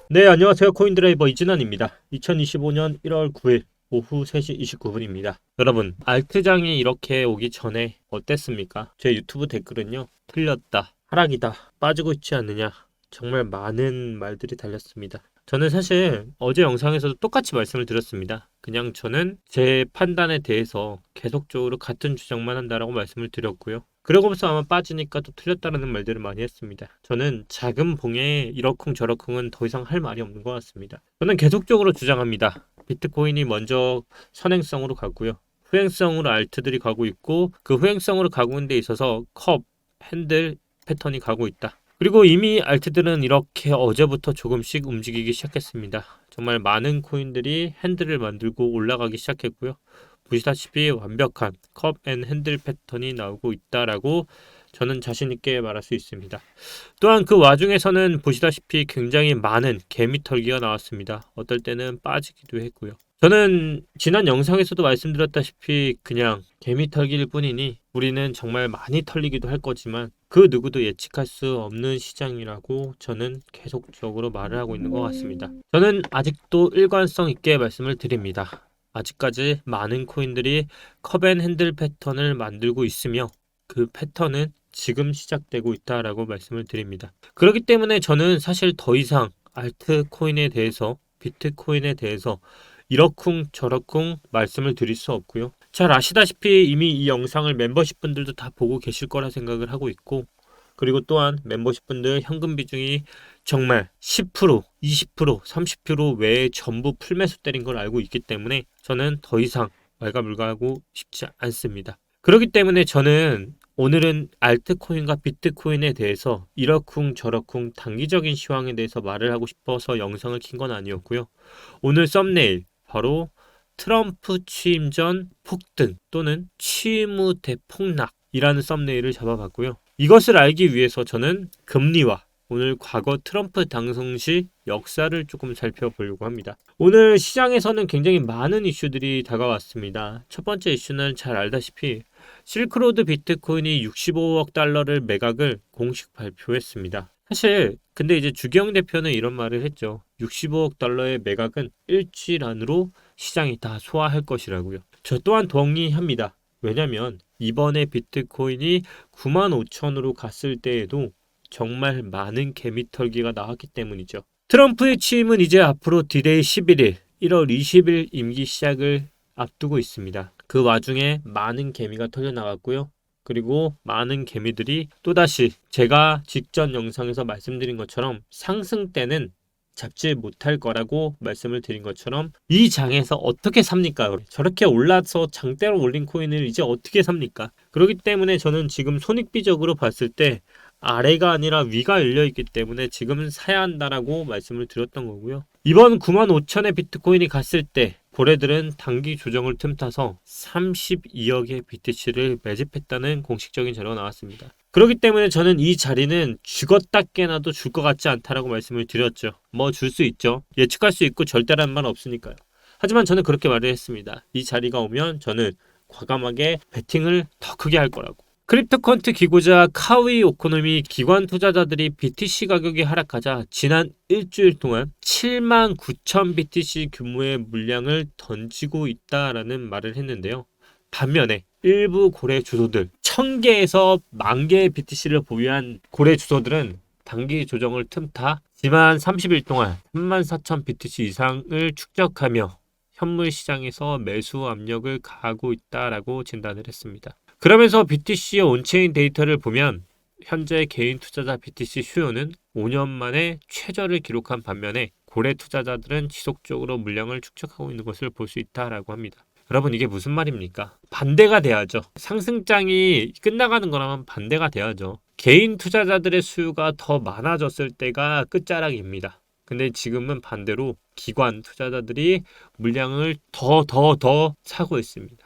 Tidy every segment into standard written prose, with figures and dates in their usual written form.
네, 안녕하세요. 코인드라이버 이진환입니다. 2025년 1월 9일 오후 3시 29분입니다. 여러분, 알트장이 이렇게 오기 전에 어땠습니까? 제 유튜브 댓글은요, 틀렸다, 하락이다, 빠지고 있지 않느냐, 정말 많은 말들이 달렸습니다. 저는 사실 어제 영상에서도 똑같이 말씀을 드렸습니다. 그냥 저는 제 판단에 대해서 계속적으로 같은 주장만 한다라고 말씀을 드렸고요. 그러고서 아마 빠지니까 또 틀렸다라는 말들을 많이 했습니다. 저는 작은 봉에 이러쿵저러쿵은 더 이상 할 말이 없는 것 같습니다. 저는 계속적으로 주장합니다. 비트코인이 먼저 선행성으로 가고요. 후행성으로 알트들이 가고 있고 그 후행성으로 가고 있는 데 있어서 컵, 핸들 패턴이 가고 있다. 그리고 이미 알트들은 이렇게 어제부터 조금씩 움직이기 시작했습니다. 정말 많은 코인들이 핸들을 만들고 올라가기 시작했고요. 보시다시피 완벽한 컵 앤 핸들 패턴이 나오고 있다라고 저는 자신 있게 말할 수 있습니다. 또한 그 와중에서는 보시다시피 굉장히 많은 개미 털기가 나왔습니다. 어떨 때는 빠지기도 했고요. 저는 지난 영상에서도 말씀드렸다시피 그냥 개미 털기일 뿐이니 우리는 정말 많이 털리기도 할 거지만 그 누구도 예측할 수 없는 시장이라고 저는 계속적으로 말을 하고 있는 것 같습니다. 저는 아직도 일관성 있게 말씀을 드립니다. 아직까지 많은 코인들이 컵앤 핸들 패턴을 만들고 있으며 그 패턴은 지금 시작되고 있다라고 말씀을 드립니다. 그렇기 때문에 저는 사실 더 이상 알트코인에 대해서 비트코인에 대해서 이러쿵 저러쿵 말씀을 드릴 수 없고요. 잘 아시다시피 이미 이 영상을 멤버십 분들도 다 보고 계실 거라 생각을 하고 있고 그리고 또한 멤버십 분들 현금 비중이 정말 10%, 20%, 30% 외에 전부 풀매수 때린 걸 알고 있기 때문에 저는 더 이상 왈가불가하고 싶지 않습니다. 그렇기 때문에 저는 오늘은 알트코인과 비트코인에 대해서 이러쿵 저러쿵 단기적인 시황에 대해서 말을 하고 싶어서 영상을 킨 건 아니었고요. 오늘 썸네일 바로 트럼프 취임 전 폭등 또는 취임 후 대폭락이라는 썸네일을 잡아봤고요. 이것을 알기 위해서 저는 금리와 오늘 과거 트럼프 당선 시 역사를 조금 살펴보려고 합니다. 오늘 시장에서는 굉장히 많은 이슈들이 다가왔습니다. 첫 번째 이슈는 잘 알다시피 실크로드 비트코인이 65억 달러를 매각을 공식 발표했습니다. 사실 근데 이제 주기영 대표는 이런 말을 했죠. 65억 달러의 매각은 일주일 안으로 시장이 다 소화할 것이라고요. 저 또한 동의합니다. 왜냐면 이번에 비트코인이 95,000으로 갔을 때에도 정말 많은 개미털기가 나왔기 때문이죠. 트럼프의 취임은 이제 앞으로 디데이 11일, 1월 20일 임기 시작을 앞두고 있습니다. 그 와중에 많은 개미가 털려나갔고요. 그리고 많은 개미들이 또다시 제가 직전 영상에서 말씀드린 것처럼 상승 때는 잡지 못할 거라고 말씀을 드린 것처럼 이 장에서 어떻게 삽니까? 저렇게 올라서 장대로 올린 코인을 이제 어떻게 삽니까? 그렇기 때문에 저는 지금 손익비적으로 봤을 때 아래가 아니라 위가 열려있기 때문에 지금은 사야 한다라고 말씀을 드렸던 거고요. 이번 95,000의 비트코인이 갔을 때 고래들은 단기 조정을 틈타서 32억의 BTC를 매집했다는 공식적인 자료가 나왔습니다. 그렇기 때문에 저는 이 자리는 죽었다 깨나도 줄 것 같지 않다라고 말씀을 드렸죠. 뭐 줄 수 있죠. 예측할 수 있고 절대라는 말은 없으니까요. 하지만 저는 그렇게 말을 했습니다. 이 자리가 오면 저는 과감하게 베팅을 더 크게 할 거라고. 크립토컨트 기고자 카위 오코노미 기관 투자자들이 BTC 가격이 하락하자 지난 일주일 동안 79,000 BTC 규모의 물량을 던지고 있다라는 말을 했는데요. 반면에 일부 고래 주소들 1000개에서 10,000개의 BTC를 보유한 고래 주소들은 단기 조정을 틈타 지난 30일 동안 34,000 BTC 이상을 축적하며 현물 시장에서 매수 압력을 가하고 있다라고 진단을 했습니다. 그러면서 BTC의 온체인 데이터를 보면 현재 개인 투자자 BTC 수요는 5년 만에 최저를 기록한 반면에 고래 투자자들은 지속적으로 물량을 축적하고 있는 것을 볼 수 있다라고 합니다. 여러분 이게 무슨 말입니까? 반대가 돼야죠. 상승장이 끝나가는 거라면 반대가 돼야죠. 개인 투자자들의 수요가 더 많아졌을 때가 끝자락입니다. 근데 지금은 반대로 기관 투자자들이 물량을 더 사고 있습니다.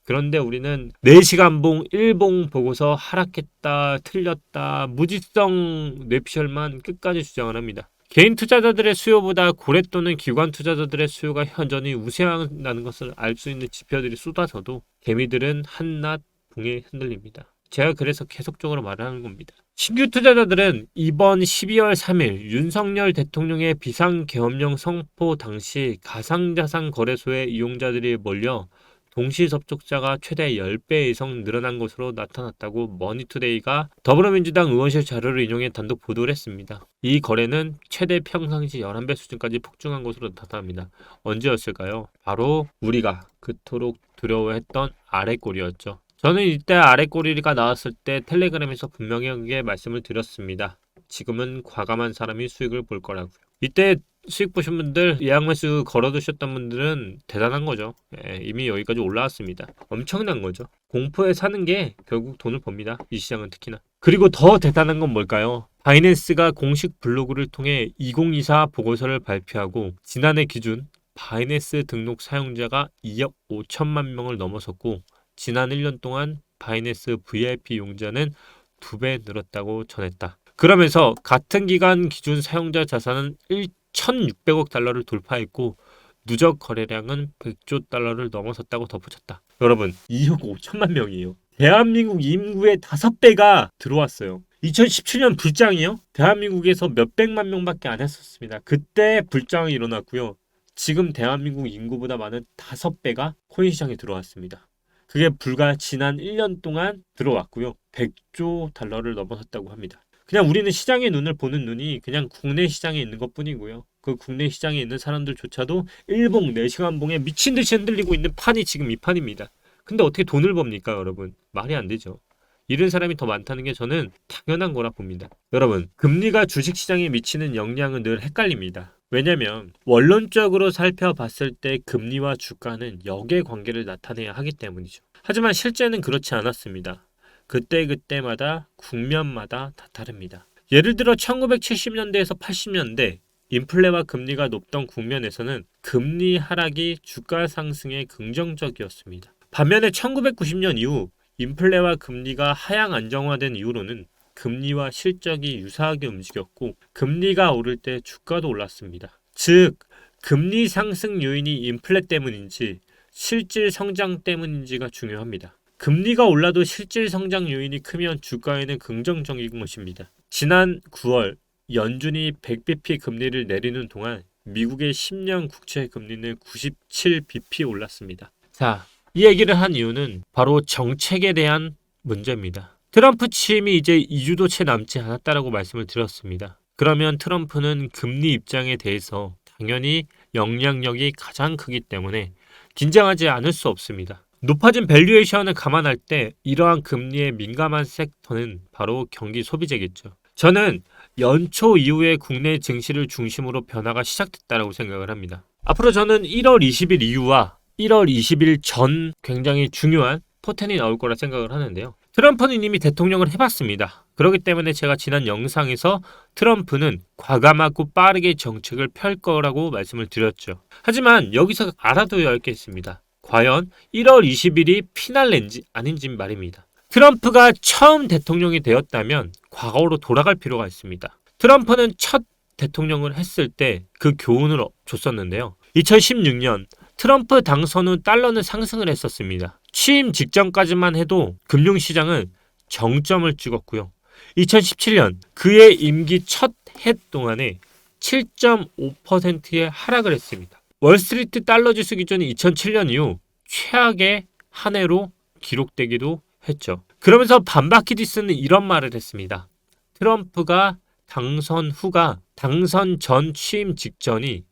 그런데 우리는 4시간봉 1봉 보고서 하락했다, 틀렸다, 무지성 뇌피셜만 끝까지 주장을 합니다. 개인 투자자들의 수요보다 고래 또는 기관 투자자들의 수요가 여전히 우세하다는 것을 알 수 있는 지표들이 쏟아져도 개미들은 한낱 봉에 흔들립니다. 제가 그래서 계속적으로 말을 하는 겁니다. 신규 투자자들은 이번 12월 3일 윤석열 대통령의 비상계엄령 선포 당시 가상자산 거래소에 이용자들이 몰려 동시 접촉자가 최대 10배 이상 늘어난 것으로 나타났다고 머니투데이가 더불어민주당 의원실 자료를 인용해 단독 보도를 했습니다. 이 거래는 최대 평상시 11배 수준까지 폭증한 것으로 나타납니다. 언제였을까요? 바로 우리가 그토록 두려워했던 아래꼴이었죠. 저는 이때 아래꼬리가 나왔을 때 텔레그램에서 분명하게 말씀을 드렸습니다. 지금은 과감한 사람이 수익을 볼 거라고요. 이때 수익 보신 분들, 예약 매수 걸어두셨던 분들은 대단한 거죠. 이미 여기까지 올라왔습니다. 엄청난 거죠. 공포에 사는 게 결국 돈을 법니다. 이 시장은 특히나. 그리고 더 대단한 건 뭘까요? 바이낸스가 공식 블로그를 통해 2024 보고서를 발표하고 지난해 기준 바이낸스 등록 사용자가 2억 5천만 명을 넘어섰고 지난 1년 동안 바이낸스 VIP 용자는 2배 늘었다고 전했다. 그러면서 같은 기간 기준 사용자 자산은 1,600억 달러를 돌파했고 누적 거래량은 100조 달러를 넘어섰다고 덧붙였다. 여러분, 2억 5천만 명이에요. 대한민국 인구의 5배가 들어왔어요. 2017년 불장이요? 대한민국에서 몇백만 명밖에 안 했었습니다. 그때 불장이 일어났고요. 지금 대한민국 인구보다 많은 5배가 코인 시장에 들어왔습니다. 그게 불과 지난 1년 동안 들어왔고요. 100조 달러를 넘어섰다고 합니다. 그냥 우리는 시장의 눈을 보는 눈이 그냥 국내 시장에 있는 것뿐이고요. 그 국내 시장에 있는 사람들조차도 일봉, 내시간봉에 미친 듯이 흔들리고 있는 판이 지금 이 판입니다. 근데 어떻게 돈을 법니까, 여러분? 말이 안 되죠. 이런 사람이 더 많다는 게 저는 당연한 거라 봅니다. 여러분, 금리가 주식시장에 미치는 영향은 늘 헷갈립니다. 왜냐면 원론적으로 살펴봤을 때 금리와 주가는 역의 관계를 나타내야 하기 때문이죠. 하지만 실제는 그렇지 않았습니다. 그때그때마다 국면마다 다 다릅니다. 예를 들어 1970년대에서 80년대 인플레와 금리가 높던 국면에서는 금리 하락이 주가 상승에 긍정적이었습니다. 반면에 1990년 이후 인플레와 금리가 하향 안정화된 이후로는 금리와 실적이 유사하게 움직였고 금리가 오를 때 주가도 올랐습니다. 즉 금리 상승 요인이 인플레 때문인지 실질 성장 때문인지가 중요합니다. 금리가 올라도 실질 성장 요인이 크면 주가에는 긍정적인 것입니다. 지난 9월 연준이 100bp 금리를 내리는 동안 미국의 10년 국채 금리는 97bp 올랐습니다. 자, 이 얘기를 한 이유는 바로 정책에 대한 문제입니다. 트럼프 취임이 이제 2주도 채 남지 않았다라고 말씀을 드렸습니다. 그러면 트럼프는 금리 입장에 대해서 당연히 영향력이 가장 크기 때문에 긴장하지 않을 수 없습니다. 높아진 밸류에이션을 감안할 때 이러한 금리에 민감한 섹터는 바로 경기 소비재겠죠. 저는 연초 이후에 국내 증시를 중심으로 변화가 시작됐다고 생각을 합니다. 앞으로 저는 1월 20일 이후와 1월 20일 전 굉장히 중요한 포텐이 나올 거라 생각을 하는데요. 트럼프는 이미 대통령을 해봤습니다. 그렇기 때문에 제가 지난 영상에서 트럼프는 과감하고 빠르게 정책을 펼 거라고 말씀을 드렸죠. 하지만 여기서 알아둬야 할 게 있습니다. 과연 1월 20일이 피날레인지 아닌지 말입니다. 트럼프가 처음 대통령이 되었다면 과거로 돌아갈 필요가 있습니다. 트럼프는 첫 대통령을 했을 때 그 교훈을 줬었는데요. 2016년 트럼프 당선 후 달러는 상승을 했었습니다. 취임 직전까지만 해도 금융시장은 정점을 찍었고요. 2017년 그의 임기 첫 해 동안에 7.5%의 하락을 했습니다. 월스트리트 달러 지수 기준이 2007년 이후 최악의 한 해로 기록되기도 했죠. 그러면서 반바퀴디스는 이런 말을 했습니다. 트럼프가 당선 후가 당선 전 취임 직전이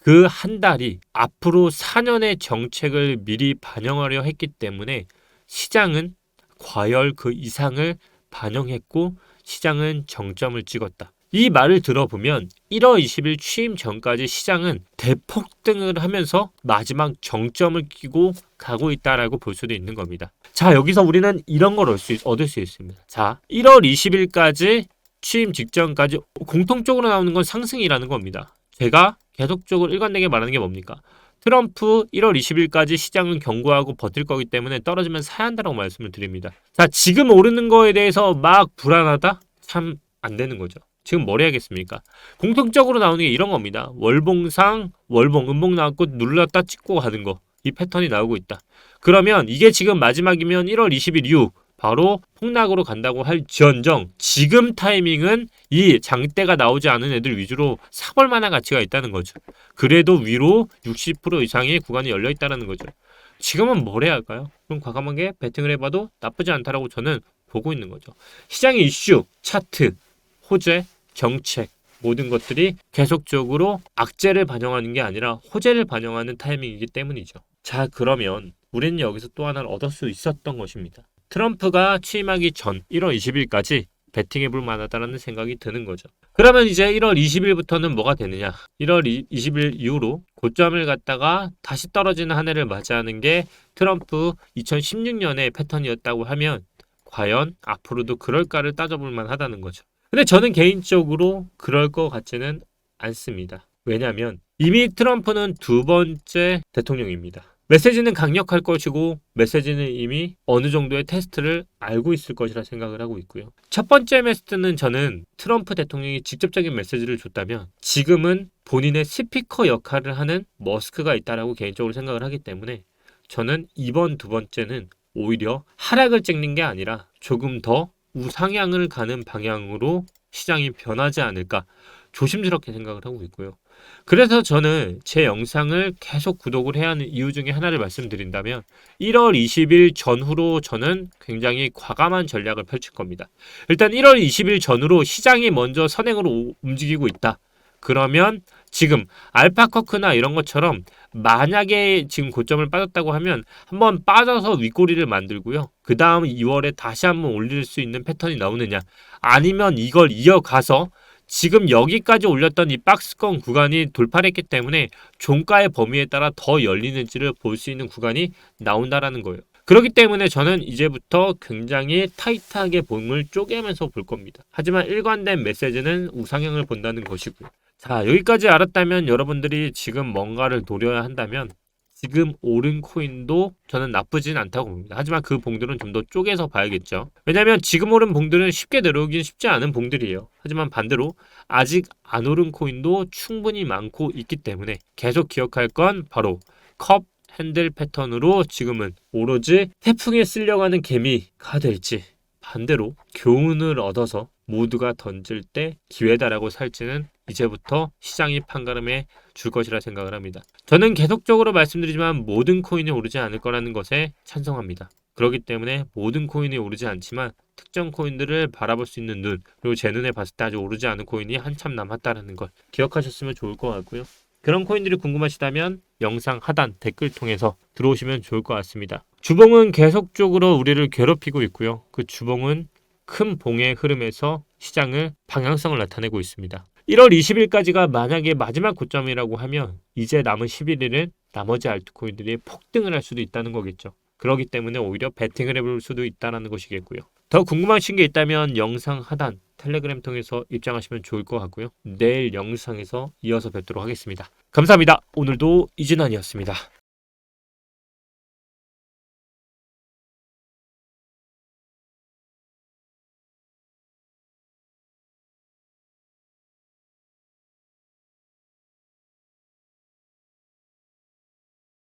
그 한 달이 앞으로 4년의 정책을 미리 반영하려 했기 때문에 시장은 과열 그 이상을 반영했고 시장은 정점을 찍었다. 이 말을 들어보면 1월 20일 취임 전까지 시장은 대폭등을 하면서 마지막 정점을 끼고 가고 있다라고 볼 수도 있는 겁니다. 자, 여기서 우리는 이런 걸 얻을 수 있습니다. 자, 1월 20일까지 취임 직전까지 공통적으로 나오는 건 상승이라는 겁니다. 제가 계속적으로 일관되게 말하는 게 뭡니까? 트럼프 1월 20일까지 시장은 견고하고 버틸 거기 때문에 떨어지면 사야 한다고 말씀을 드립니다. 자, 지금 오르는 거에 대해서 막 불안하다? 참 안 되는 거죠. 지금 뭘 해야겠습니까? 공통적으로 나오는 게 이런 겁니다. 월봉상, 월봉, 음봉 나왔고 눌렀다 찍고 가는 거. 이 패턴이 나오고 있다. 그러면 이게 지금 마지막이면 1월 20일 이후 바로 폭락으로 간다고 할지언정 지금 타이밍은 이 장대가 나오지 않은 애들 위주로 사볼 만한 가치가 있다는 거죠. 그래도 위로 60% 이상의 구간이 열려 있다는 거죠. 지금은 뭘 해야 할까요? 그럼 과감하게 베팅을 해봐도 나쁘지 않다라고 저는 보고 있는 거죠. 시장의 이슈, 차트, 호재, 정책 모든 것들이 계속적으로 악재를 반영하는 게 아니라 호재를 반영하는 타이밍이기 때문이죠. 자, 그러면 우리는 여기서 또 하나를 얻을 수 있었던 것입니다. 트럼프가 취임하기 전 1월 20일까지 베팅해볼 만하다는 생각이 드는 거죠. 그러면 이제 1월 20일부터는 뭐가 되느냐? 1월 20일 이후로 고점을 갖다가 다시 떨어지는 한 해를 맞이하는 게 트럼프 2016년의 패턴이었다고 하면 과연 앞으로도 그럴까를 따져볼 만하다는 거죠. 근데 저는 개인적으로 그럴 것 같지는 않습니다. 왜냐하면 이미 트럼프는 두 번째 대통령입니다. 메시지는 강력할 것이고 메시지는 이미 어느 정도의 테스트를 알고 있을 것이라 생각을 하고 있고요. 첫 번째 메시지는 저는 트럼프 대통령이 직접적인 메시지를 줬다면 지금은 본인의 스피커 역할을 하는 머스크가 있다라고 개인적으로 생각을 하기 때문에 저는 이번 두 번째는 오히려 하락을 찍는 게 아니라 조금 더 우상향을 가는 방향으로 시장이 변하지 않을까 조심스럽게 생각을 하고 있고요. 그래서 저는 제 영상을 계속 구독을 해야 하는 이유 중에 하나를 말씀드린다면 1월 20일 전후로 저는 굉장히 과감한 전략을 펼칠 겁니다. 일단 1월 20일 전후로 시장이 먼저 선행으로 움직이고 있다. 그러면 지금 알파커크나 이런 것처럼 만약에 지금 고점을 빠졌다고 하면 한번 빠져서 윗꼬리를 만들고요. 그 다음 2월에 다시 한번 올릴 수 있는 패턴이 나오느냐, 아니면 이걸 이어가서 지금 여기까지 올렸던 이 박스권 구간이 돌파를 했기 때문에 종가의 범위에 따라 더 열리는지를 볼 수 있는 구간이 나온다라는 거예요. 그렇기 때문에 저는 이제부터 굉장히 타이트하게 봉을 쪼개면서 볼 겁니다. 하지만 일관된 메시지는 우상향을 본다는 것이고요. 자, 여기까지 알았다면 여러분들이 지금 뭔가를 노려야 한다면 지금 오른 코인도 저는 나쁘진 않다고 봅니다. 하지만 그 봉들은 좀 더 쪼개서 봐야겠죠. 왜냐하면 지금 오른 봉들은 쉽게 내려오긴 쉽지 않은 봉들이에요. 하지만 반대로 아직 안 오른 코인도 충분히 많고 있기 때문에 계속 기억할 건 바로 컵 핸들 패턴으로 지금은 오로지 태풍에 쓸려가는 개미가 될지 반대로 교훈을 얻어서 모두가 던질 때 기회다라고 살지는 이제부터 시장이 판가름해 줄 것이라 생각을 합니다. 저는 계속적으로 말씀드리지만 모든 코인이 오르지 않을 거라는 것에 찬성합니다. 그렇기 때문에 모든 코인이 오르지 않지만 특정 코인들을 바라볼 수 있는 눈, 그리고 제 눈에 봤을 때 아직 오르지 않은 코인이 한참 남았다는 걸 기억하셨으면 좋을 것 같고요. 그런 코인들이 궁금하시다면 영상 하단 댓글 통해서 들어오시면 좋을 것 같습니다. 주봉은 계속적으로 우리를 괴롭히고 있고요. 그 주봉은 큰 봉의 흐름에서 시장을 방향성을 나타내고 있습니다. 1월 20일까지가 만약에 마지막 고점이라고 하면 이제 남은 11일은 나머지 알트코인들이 폭등을 할 수도 있다는 거겠죠. 그렇기 때문에 오히려 베팅을 해볼 수도 있다는 것이겠고요. 더 궁금하신 게 있다면 영상 하단 텔레그램 통해서 입장하시면 좋을 것 같고요. 내일 영상에서 이어서 뵙도록 하겠습니다. 감사합니다. 오늘도 이진환이었습니다.